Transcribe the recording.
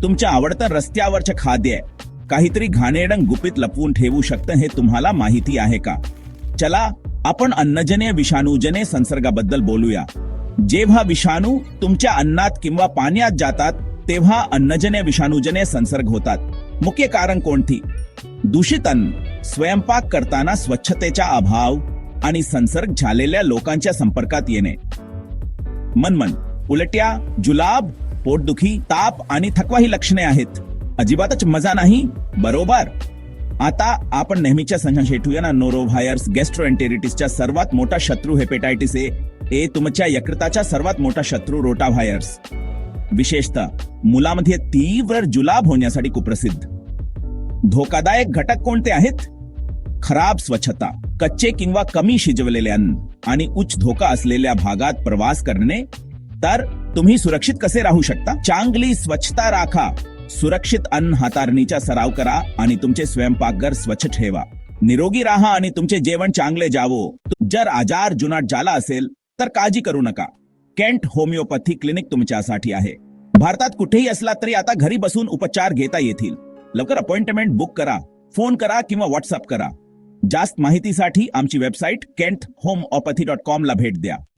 तुमच्या आवडतं रस्त्यावरचं खाद्य काहीतरी घाणेरडं गुपित लपवून ठेवू शकतं हे तुम्हाला माहिती आहे का? चला आपण अन्नजन्य विषाणूजन्य संसर्गाबद्दल बोलूया. जेव्हा विषाणू तुमच्या अन्नात किंवा पाण्यात जातात तेव्हा अन्नजन्य विषाणूजन्य संसर्ग होतात. मुख्य कारण कोणती? दूषित अन्न, स्वयंपाक करताना स्वच्छतेचा अभाव आणि संसर्ग झालेल्या लोकांच्या संपर्कात येणे. मनमन, उलट्या, जुलाब, पोटदुखी, ताप आणि थकवा ही लक्षणे आहेत. अजिबातच मजा नाही, बरोबर? आता आपण नेहमीच्या संशय ठेवूया ना. नोरोव्हायरस गॅस्ट्रोएंटेरिटिसचा सर्वात मोठा शत्रू हेपेटायटिस ए, तुमच्या यकृताचा सर्वात मोठा शत्रू रोटाव्हायरस, विशेषतः मुलांमध्ये तीव्र जुलाब होण्यासाठी कुप्रसिद्ध. धोकादायक घटक कोणते आहेत? खराब स्वच्छता, कच्चे किंवा कमी शिजवलेले अन्न आणि उच्च धोका असलेल्या भागात प्रवास करणे. तर तुम्ही सुरक्षित कसे राहू शकता? चांगली स्वच्छता राखा, सुरक्षित अन्न हाताळणीचा सराव करा आणि तुमचे स्वयंपाकघर स्वच्छ ठेवा. निरोगी राहा आणि तुमचे जेवण चांगले जावो. जर आजार जुनाट झाला असेल तर काळजी करू नका. केंट होमिओपॅथी क्लिनिक तुमच्यासाठी आहे. भारतात कुठेही असला तरी आता घरी बसून उपचार घेता येतील. लवकर अपॉइंटमेंट बुक करा, फोन करा किंवा व्हॉट्सअप करा. जास्त माहितीसाठी आमची वेबसाईट kenthomeopathy.com ला भेट द्या.